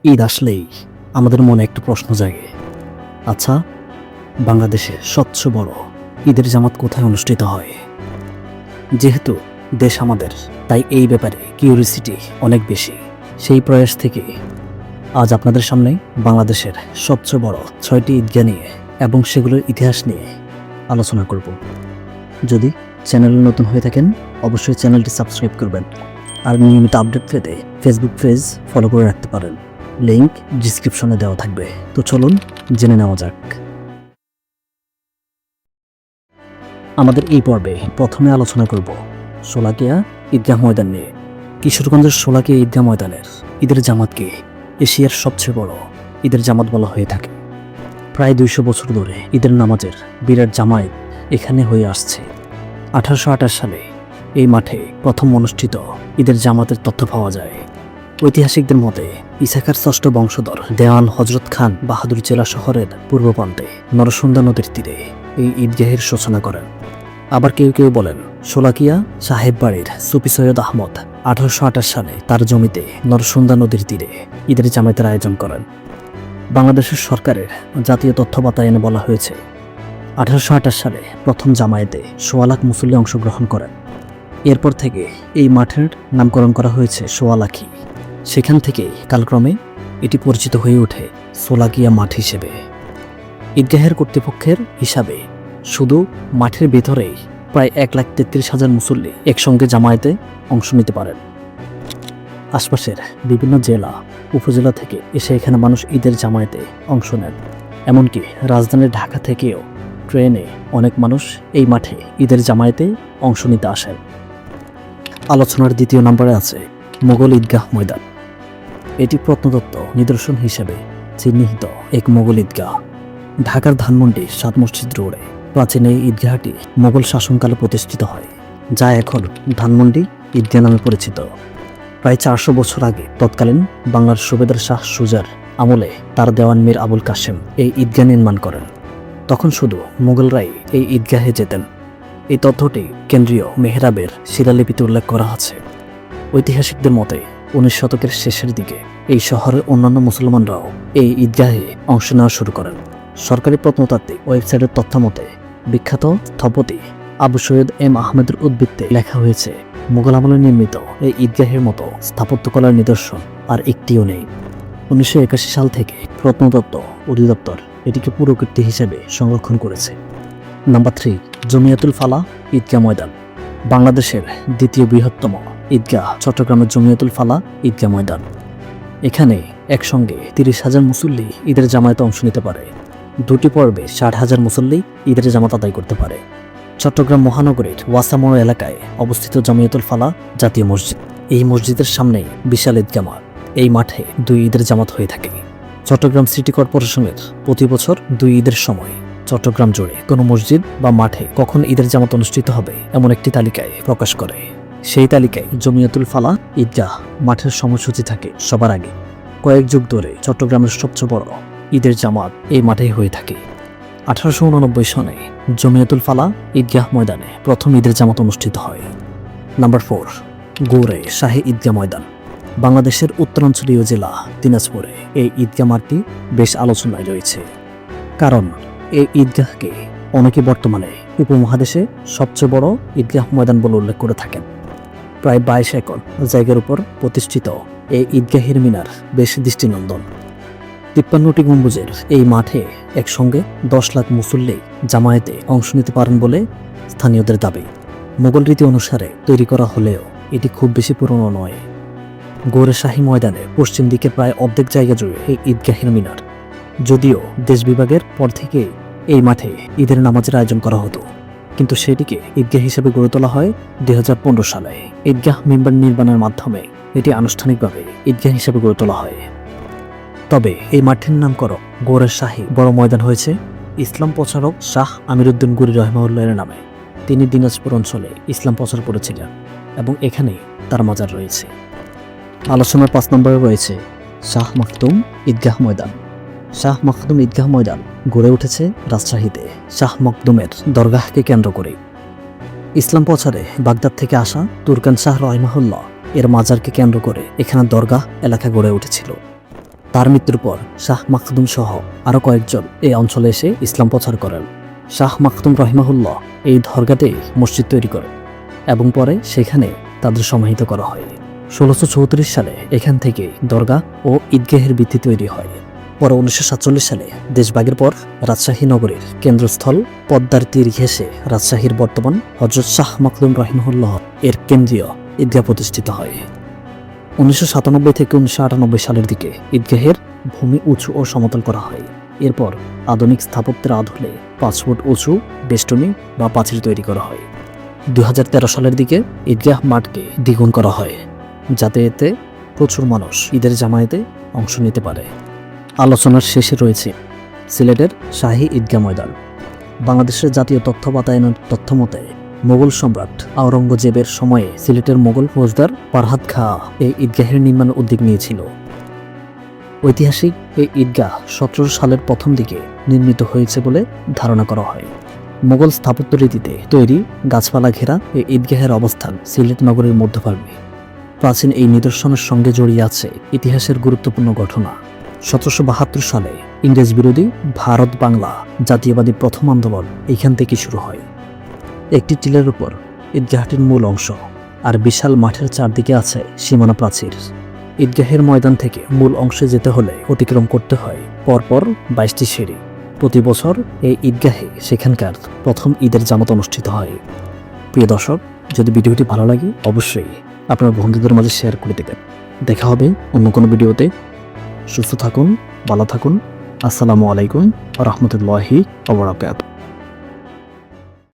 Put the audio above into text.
ঈদ আসলেই আমাদের মনে একটা প্রশ্ন জাগে। আচ্ছা, বাংলাদেশে সবচেয়ে বড় ঈদের জামাত কোথায় অনুষ্ঠিত হয়? যেহেতু দেশ আমাদের, তাই এই ব্যাপারে কিউরিসিটি অনেক বেশি। সেই প্রয়াস থেকে আজ আপনাদের সামনে বাংলাদেশের সবচেয়ে বড় 6টি ঈদগাহ নিয়ে এবং সেগুলোর ইতিহাস নিয়ে আলোচনা করব। যদি চ্যানেলে নতুন হয়ে থাকেন অবশ্যই চ্যানেলটি সাবস্ক্রাইব করবেন, আর নিয়মিত আপডেট পেতে ফেসবুক পেজ ফলো করে রাখতে পারেন। লিংক ডিসক্রিপশনে দেওয়া থাকবে। তো চলুন জেনে নেওয়া যাক। আমাদের এই পর্বে প্রথমে আলোচনা করব শোলাকিয়া ঈদগাহ ময়দান নিয়ে। কিশোরগঞ্জের শোলাকিয়া ঈদগাহ ময়দানের ঈদের জামাতকে এশিয়ার সবচেয়ে বড় ঈদের জামাত বলা হয়ে থাকে। প্রায় 200 বছর ধরে ঈদের নামাজের বিরাট জামায়াত এখানে হয়ে আসছে। 1828 সালে এই মাঠে প্রথম অনুষ্ঠিত ঈদের জামাতের তথ্য পাওয়া যায়। ঐতিহাসিকদের মতে ইসাখার ষষ্ঠ বংশধর দেওয়ান হজরত খান বাহাদুর জেলা শহরের পূর্ব প্রান্তে নরসুন্দা নদীর তীরে এই ঈদগাহের সূচনা করেন। আবার কেউ কেউ বলেন শোলাকিয়া সাহেব বাড়ির সুফি সৈয়দ আহমদ 1828 সালে তার জমিতে নরসুন্দা নদীর তীরে ঈদের জামায়াতের আয়োজন করেন। বাংলাদেশের সরকারের জাতীয় তথ্য বাতায়নে বলা হয়েছে 1828 সালে প্রথম জামায়াতে 1.25 লাখ মুসল্লি অংশগ্রহণ করেন। এরপর থেকে এই মাঠের নামকরণ করা হয়েছে সোয়ালাখি। সেখান থেকেই কালক্রমে এটি পরিচিত হয়ে ওঠে শোলাকিয়া মাঠ হিসেবে। ঈদগাহের কর্তৃপক্ষের হিসাবে শুধু মাঠের ভেতরেই প্রায় 1,33,000 মুসল্লি একসঙ্গে জামায়াতে অংশ নিতে পারেন। আশপাশের বিভিন্ন জেলা উপজেলা থেকে এসে এখানে মানুষ ঈদের জামায়াতে অংশ নেন। এমনকি রাজধানী ঢাকা থেকেও ট্রেনে অনেক মানুষ এই মাঠে ঈদের জামায়াতে অংশ নিতে আসেন। আলোচনার দ্বিতীয় নম্বরে আছে মোগল ঈদগাহ ময়দান। এটি প্রত্নতত্ত্ব নিদর্শন হিসেবে চিহ্নিত এক মোগল ঈদগাহ। ঢাকার ধানমন্ডি 7 মসজিদ রোডে প্রাচীন এই ঈদগাহটি মোগল শাসনকালে প্রতিষ্ঠিত হয়, যা এখন ধানমন্ডি ঈদগাহ নামে পরিচিত। প্রায় 400 বছর আগে তৎকালীন বাংলার সুবেদার শাহ সুজার আমলে তার দেওয়ান মীর আবুল কাশেম এই ঈদগাহ নির্মাণ করেন। তখন শুধু মোগলরাই এই ঈদগাহে যেতেন। এই তথ্যটি কেন্দ্রীয় মেহরাবের শিলালিপিতে উল্লেখ করা আছে। ঐতিহাসিকদের মতে 19 শতকের শেষের দিকে এই শহরের অন্যান্য মুসলমানরাও এই ঈদগাহে অংশ নেওয়া শুরু করেন। সরকারি প্রত্নতাত্ত্বিক ওয়েবসাইটের তথ্য মতে বিখ্যাত স্থপতি আবু সৈয়দ এম আহমেদের উদ্বৃত্তে লেখা হয়েছে, মুঘল আমলে নির্মিত এই ঈদগাহের মতো স্থাপত্যকলার নিদর্শন আর একটিও নেই। 1981 সাল থেকে প্রত্নতত্ত্ব অধিদপ্তর এটিকে পুরকীর্তি হিসেবে সংরক্ষণ করেছে। নাম্বার 3, জমিয়াতুল ফালা ঈদগাহ ময়দান। বাংলাদেশের দ্বিতীয় বৃহত্তম ঈদগাহ চট্টগ্রামের জমিয়াতুল ফালা ঈদগাহ ময়দান। এখানে একসঙ্গে 30,000 মুসল্লি ঈদের জামায়াতে অংশ নিতে পারে। দুটি পর্বে 60,000 মুসল্লি ঈদের জামাত আদায় করতে পারে। চট্টগ্রাম মহানগরীর ওয়াসামোড় এলাকায় অবস্থিত জমিয়াতুল ফালা জাতীয় মসজিদ। এই মসজিদের সামনেই বিশাল ঈদগাহ মাঠ। এই মাঠে 2 ঈদের জামাত হয়ে থাকে। চট্টগ্রাম সিটি কর্পোরেশনের প্রতি বছর 2 ঈদের সময় চট্টগ্রাম জুড়ে কোনো মসজিদ বা মাঠে কখন ঈদের জামাত অনুষ্ঠিত হবে এমন একটি তালিকায় প্রকাশ করে। সেই তালিকায় জমিয়াতুল ফালা ঈদগাহ মাঠের সময়সূচি থাকে সবার আগে। কয়েক যুগ ধরে চট্টগ্রামের সবচেয়ে বড় ঈদের জামাত এই মাঠেই হয়ে থাকে। 1889 সনে জমিয়াতুল ফালা ঈদগাহ ময়দানে প্রথম ঈদের জামাত অনুষ্ঠিত হয়। নাম্বার 4, গৌড়ে শাহী ঈদগাহ ময়দান। বাংলাদেশের উত্তরাঞ্চলীয় জেলা দিনাজপুরে এই ঈদগাহ মাঠটি বেশ আলোচনায় রয়েছে, কারণ এই ঈদগাহকে অনেকে বর্তমানে উপমহাদেশে সবচেয়ে বড় ঈদগাহ ময়দান বলে উল্লেখ করে থাকেন। প্রায় 22 একর জায়গার উপর প্রতিষ্ঠিত এই ঈদগাহের মিনার বেশ দৃষ্টিনন্দন। 53টি গম্বুজের এই মাঠে একসঙ্গে 10 লাখ মুসল্লি জামায়াতে অংশ নিতে পারেন বলে স্থানীয়দের দাবি। মোগল রীতি অনুসারে তৈরি করা হলেও এটি খুব বেশি পুরনো নয়। গৌড়ে শাহী ময়দানে পশ্চিম দিকে প্রায় অর্ধেক জায়গা জুড়ে এই ঈদগাহের মিনার। যদিও দেশ বিভাগের পর থেকে এই মাঠে ঈদের নামাজের আয়োজন করা হতো, কিন্তু সেটিকে ঈদগাহ হিসেবে গড়ে তোলা হয় 2015 সালে। ঈদগাহ মেম্বার নির্মাণের মাধ্যমে এটি আনুষ্ঠানিকভাবে ঈদগাহ হিসেবে গড়ে তোলা হয়। তবে এই মাঠটির নামকরণ গৌড়ের শাহী বড় ময়দান হয়েছে ইসলাম প্রচারক শাহ আমিরউদ্দিন গুরি রহমাহুল্লাহের নামে। তিনি দিনাজপুর অঞ্চলে ইসলাম প্রচার করেছিলেন এবং এখানেই তার মাজার রয়েছে। আলোচনার 5 নম্বরে রয়েছে শাহ মাখদুম ঈদগাহ ময়দান। শাহ মাখদুম ঈদগাহ ময়দান গড়ে উঠেছে রাজশাহীতে শাহ মখদুমের দরগাহকে কেন্দ্র করে। ইসলাম প্রচারে বাগদাদ থেকে আসা তুরকান শাহ রহিমাহুল্লাহ এর মাজারকে কেন্দ্র করে এখানে দরগাহ এলাকা গড়ে উঠেছিল। তার মৃত্যুর পর শাহ মাখদুম সহ আরও কয়েকজন এই অঞ্চলে এসে ইসলাম প্রচার করেন। শাহ মাখদুম রহিমাহুল্লাহ এই দরগাতে মসজিদ তৈরি করেন এবং পরে সেখানে তাদের সমাহিত করা হয়। 1634 সালে এখান থেকে দরগা ও ঈদগাহের ভিত্তি তৈরি হয়। পরে 1947 সালে দেশভাগের পর রাজশাহী নগরীর কেন্দ্রস্থল পদ্মার তীর ঘেঁষে রাজশাহীর বর্তমান হযরত শাহ মাখদুম রহিমাহুল্লাহ এর কেন্দ্রীয় ঈদগাহ প্রতিষ্ঠিত হয়। 1997 থেকে 1998 সালের দিকে ঈদগাহের ভূমি উঁচু ও সমতল করা হয়। এরপর আধুনিক স্থাপত্যের আদলে 5 ফুট উঁচু বেষ্টনী বা পাঁচিল তৈরি করা হয়। 2013 সালের দিকে ঈদগাহ মাঠকে দ্বিগুণ করা হয়, যাতে এতে প্রচুর মানুষ ঈদের জামায়াতে অংশ নিতে পারে। আলোচনার শেষে রয়েছে সিলেটের শাহী ঈদগাহ ময়দান। বাংলাদেশের জাতীয় তথ্য বাতায়নের তথ্য মতে মোগল সম্রাট আওরঙ্গজেবের সময়ে সিলেটের মোগল ফৌজদার ফারহাদ খাঁ এই ঈদগাহের নির্মাণের উদ্যোগ নিয়েছিল। ঐতিহাসিক এই ঈদগাহ 17 সালের প্রথম দিকে নির্মিত হয়েছে বলে ধারণা করা হয়। মোগল স্থাপত্য রীতিতে তৈরি গাছপালা ঘেরা এই ঈদগাহের অবস্থান সিলেট নগরীর মধ্যভাগে। প্রাচীন এই নিদর্শনের সঙ্গে জড়িয়ে আছে ইতিহাসের গুরুত্বপূর্ণ ঘটনা। 1772 সালে ইংরেজ বিরোধী ভারত বাংলা জাতীয়বাদী প্রথম আন্দোলন এখান থেকে শুরু হয়। একটি টিলের উপর ঈদগাহটির মূল অংশ, আর বিশাল মাঠের চারদিকে আছে সীমানা প্রাচীর। ঈদগাহের ময়দান থেকে মূল অংশে যেতে হলে অতিক্রম করতে হয় পরপর 22টি সিঁড়ি। প্রতি বছর এই ঈদগাহে সেখানকার প্রথম ঈদের জামাত অনুষ্ঠিত হয়। প্রিয় দর্শক, যদি ভিডিওটি ভালো লাগে অবশ্যই আপনার বন্ধুদের মাঝে শেয়ার করে দেবেন। দেখা হবে অন্য কোনো ভিডিওতে। সুস্থ থাকুন, ভালো থাকুন। আসসালামু আলাইকুম ওয়া রাহমাতুল্লাহি ওয়া বারাকাতুহু।